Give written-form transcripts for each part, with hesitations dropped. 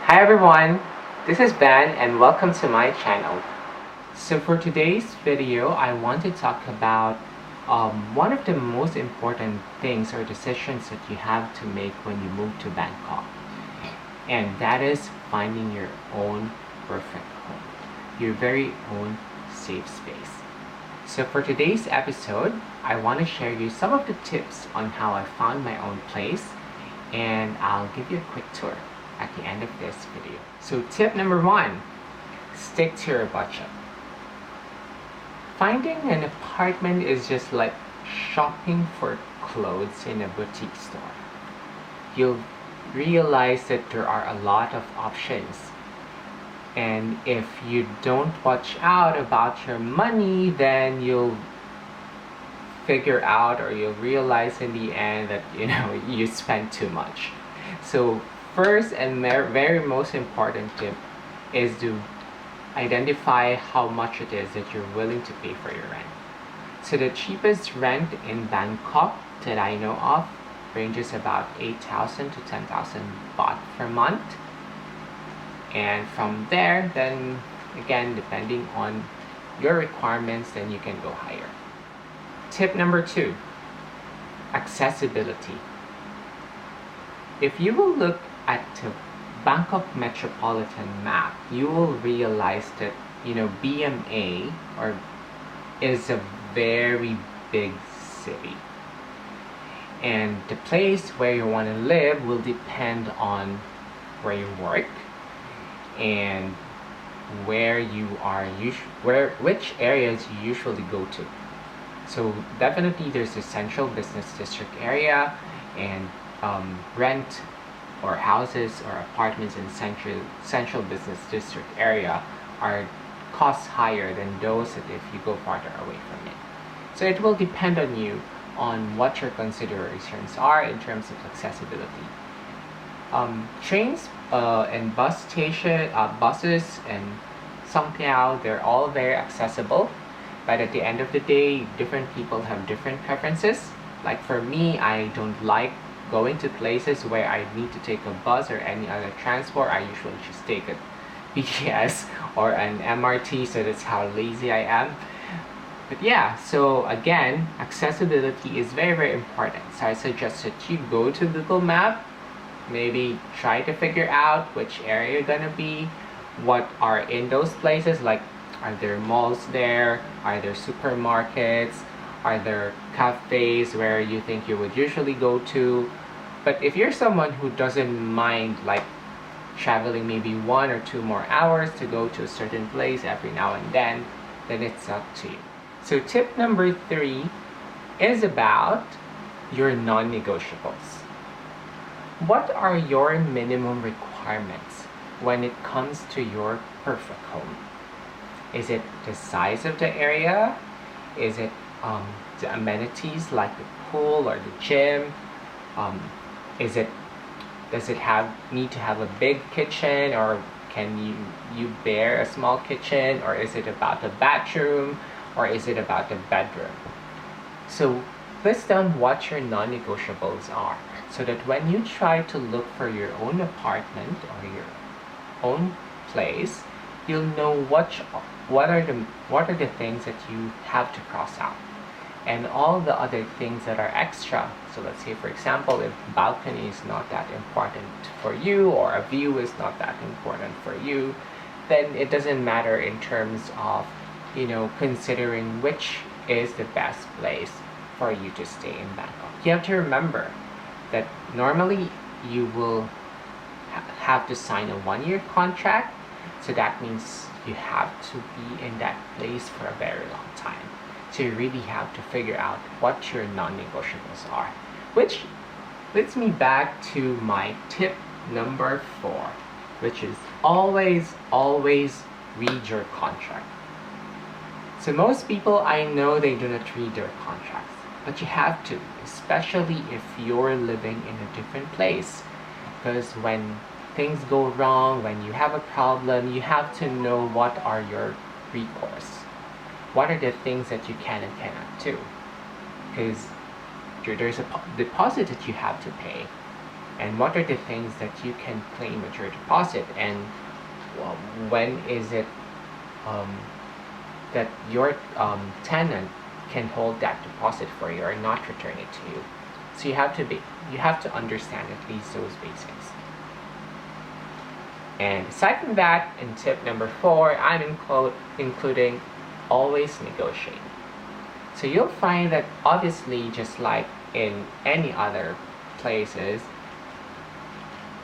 Hi everyone, this is Ben and welcome to my channel. So for today's video, I want to talk about one of the most important things or decisions that you have to make when you move to Bangkok. And that is finding your own perfect home, your very own safe space. So for today's episode, I want to share you some of the tips on how I found my own place, and I'll give you a quick tour at the end of this video. So tip number one, stick to your budget. Finding an apartment is just like shopping for clothes in a boutique store. You'll realize that there are a lot of options, and if you don't watch out about your money, then you'll figure out or you'll realize in the end that you spend too much. So first and very most important tip is to identify how much it is that you're willing to pay for your rent. So the cheapest rent in Bangkok that I know of ranges about 8,000 to 10,000 baht per month. And from there, then again, depending on your requirements, then you can go higher. Tip number two, accessibility. If you will look at the Bangkok metropolitan map, you will realize that BMA is a very big city, and the place where you want to live will depend on where you work and where you are which areas you usually go to. So definitely there's a central business district area, and rent or houses or apartments in central business district area are cost higher than those that if you go farther away from it. So it will depend on you on what your considerations are in terms of accessibility. Trains and buses and Songpiao, they're all very accessible, but at the end of the day, different people have different preferences. Like for me, I don't like going to places where I need to take a bus or any other transport. I usually just take a BTS or an MRT, so that's how lazy I am. But yeah, so again, accessibility is very important. So I suggest that you go to Google Map, maybe try to figure out which area you're gonna be, what are in those places, like are there malls there, are there supermarkets, are there cafes where you think you would usually go to. But if you're someone who doesn't mind like traveling maybe 1 or 2 more hours to go to a certain place every now and then it's up to you. So tip number 3 is about your non-negotiables. What are your minimum requirements when it comes to your perfect home? Is it the size of the area? Is it the amenities like the pool or the gym? Does it need to have a big kitchen, or can you bear a small kitchen, or is it about the bathroom, or is it about the bedroom? So list down what your non-negotiables are, so that when you try to look for your own apartment or your own place, you'll know what are the things that you have to cross out, and all the other things that are extra. So let's say, for example, if balcony is not that important for you, or a view is not that important for you, then it doesn't matter in terms of considering which is the best place for you to stay in Bangkok. You have to remember that normally you will have to sign a 1-year contract, so that means you have to be in that place for a very long time. So you really have to figure out what your non-negotiables are, which leads me back to my tip number 4, which is always read your contract. So most people I know, they do not read their contracts, but you have to, especially if you're living in a different place, because when things go wrong, when you have a problem, you have to know what are your recourse. What are the things that you can and cannot do? Because there's a deposit that you have to pay. and what are the things that you can claim with your deposit, and when is it that your tenant can hold that deposit for you or not return it to you. So you have to understand at least those basics. And aside from that, in tip number 4, I'm including always negotiate. So you'll find that obviously, just like in any other places,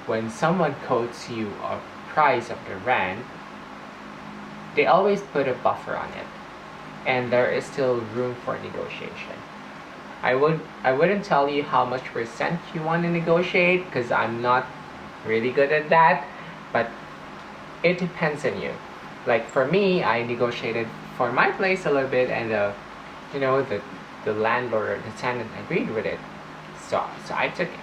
when someone quotes you a price of the rent, they always put a buffer on it, and there is still room for negotiation. I wouldn't tell you how much percent you want to negotiate because I'm not really good at that, but it depends on you. Like for me, I negotiated for my place a little bit, and the landlord or the tenant agreed with it, so I took it.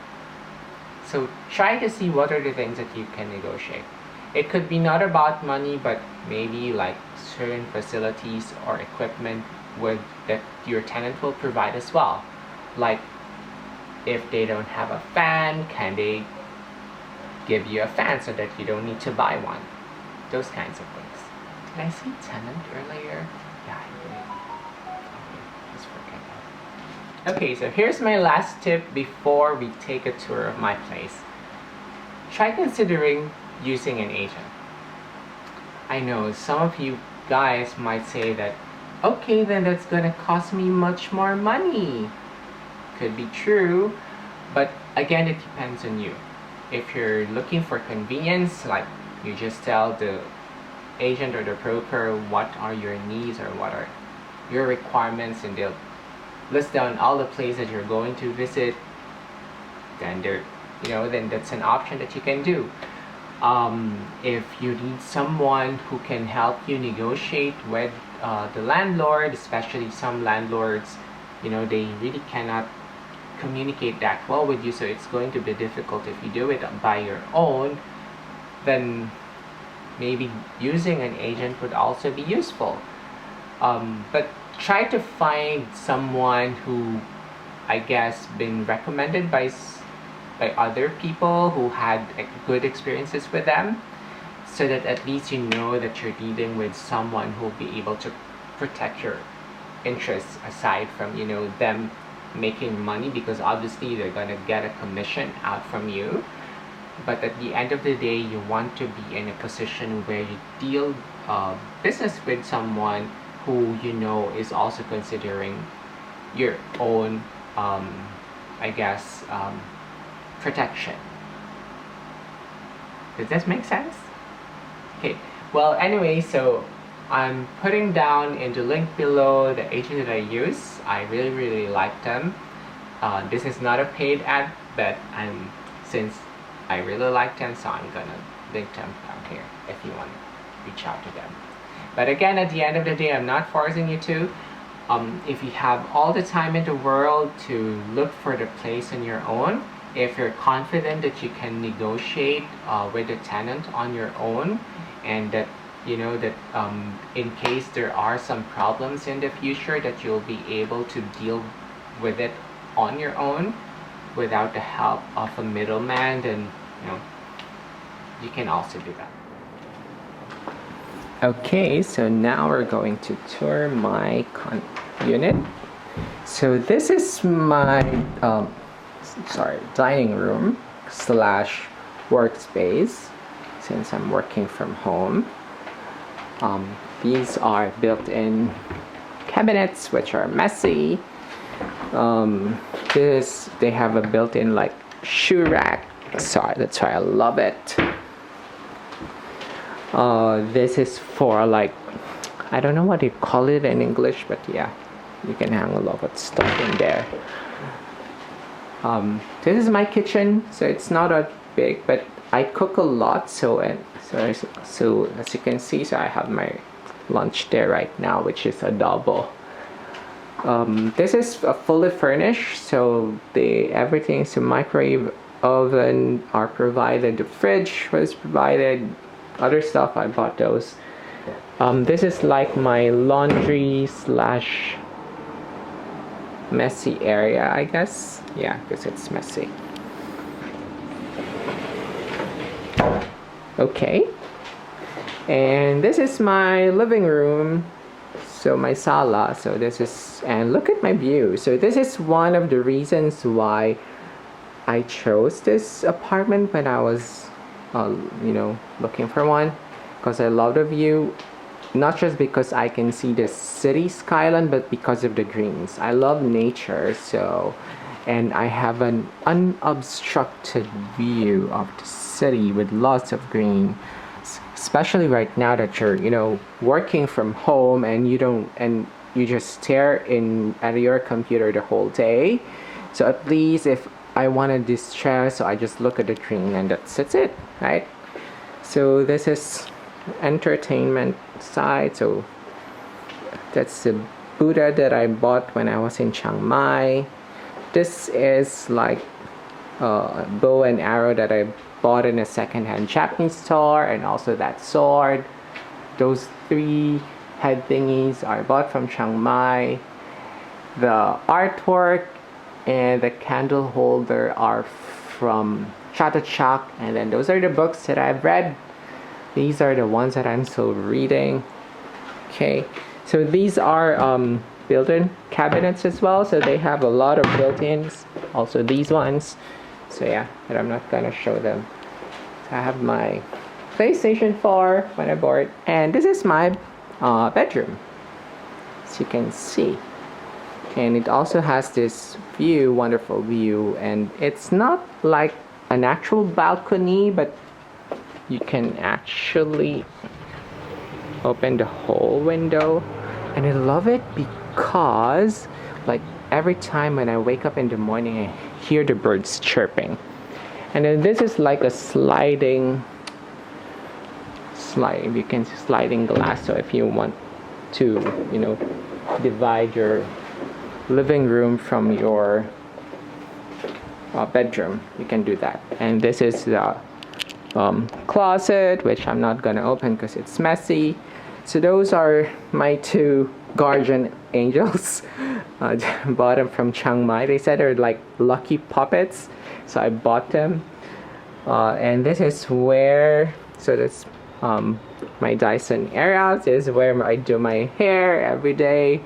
So try to see what are the things that you can negotiate. It could be not about money, but maybe like certain facilities or equipment that your tenant will provide as well. Like if they don't have a fan, can they give you a fan so that you don't need to buy one? Those kinds of things. Did I say tenant earlier? Yeah, I did. Okay, let's forget that. Okay, so here's my last tip before we take a tour of my place. Try considering using an agent. I know some of you guys might say that, okay, then that's gonna cost me much more money. Could be true, but again, it depends on you. If you're looking for convenience, like you just tell the agent or the broker what are your needs or what are your requirements, and they'll list down all the places you're going to visit, then then that's an option that you can do. If you need someone who can help you negotiate with the landlord, especially some landlords, they really cannot communicate that well with you, so it's going to be difficult if you do it by your own, then maybe using an agent would also be useful. But try to find someone who, I guess, been recommended by other people who had good experiences with them, so that at least you know that you're dealing with someone who will be able to protect your interests aside from them making money, because obviously they're gonna get a commission out from you. But at the end of the day, you want to be in a position where you deal business with someone who is also considering your own protection. Does this make sense? Okay, well, anyway, so I'm putting down in the link below the agent that I use. I really like them. This is not a paid ad, but since I really like them, so I'm gonna link them down here if you want to reach out to them. But again, at the end of the day, I'm not forcing you to. If you have all the time in the world to look for the place on your own, if you're confident that you can negotiate with the tenant on your own, and that in case there are some problems in the future, that you'll be able to deal with it on your own without the help of a middleman, then you can also do that. Okay, so now we're going to tour my unit. So this is my dining room / workspace, since I'm working from home. These are built-in cabinets, which are messy. They have a built-in shoe rack, so that's why I love it. This is for I don't know what you call it in English, but yeah, you can hang a lot of stuff in there. This is my kitchen, so it's not that big, but I cook a lot, so as you can see, so I have my lunch there right now, which is adobo. This is fully furnished, so everything's a microwave, oven are provided, the fridge was provided, other stuff I bought those. This is like my laundry / messy area, I guess. Yeah, because it's messy. Okay. And this is my living room. So my sala. So this is, and look at my view. So this is one of the reasons why I chose this apartment when I was, looking for one, because I love the view. Not just because I can see the city skyline, but because of the greens. I love nature, so, and I have an unobstructed view of the city with lots of green. Especially right now that you're, working from home and you just stare in at your computer the whole day. So at least if I want to distress, so I just look at the green and that's it, right? So this is entertainment side. So that's the Buddha that I bought when I was in Chiang Mai. This is like a bow and arrow that I bought in a second-hand Japanese store, and also that sword. Those 3 head thingies I bought from Chiang Mai. The artwork and the candle holder are from Chatuchak, and then those are the books that I've read. These are the ones that I'm still reading. Okay, so these are built-in cabinets as well, so they have a lot of built-ins. Also these ones. So yeah, but I'm not gonna show them. So I have my PlayStation 4 when I bought it, and this is my bedroom, as you can see. And it also has this view, wonderful view, and it's not like an actual balcony, but you can actually open the whole window. And I love it because, like, every time when I wake up in the morning, I hear the birds chirping. And then this is like a sliding glass. So if you want to, divide your living room from your bedroom, you can do that. And this is the closet, which I'm not gonna open because it's messy. So those are my 2 guardian angels. Bought them from Chiang Mai. They said they're like lucky puppets, so I bought them. And this is where, so that's my Dyson area. This is where I do my hair every day.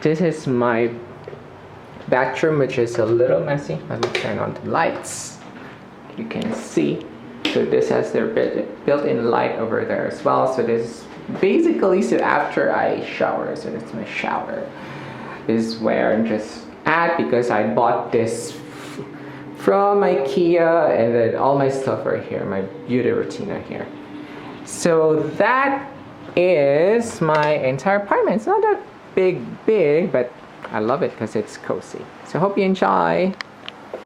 This is my bathroom, which is a little messy. Let me turn on the lights. You can see. So this has their built-in light over there as well. So this basically, so after I shower, so that's my shower, is where I'm just at, because I bought this from IKEA, and then all my stuff are here, my beauty routine are here. So that is my entire apartment. It's not that big, but I love it because it's cozy. So hope you enjoy.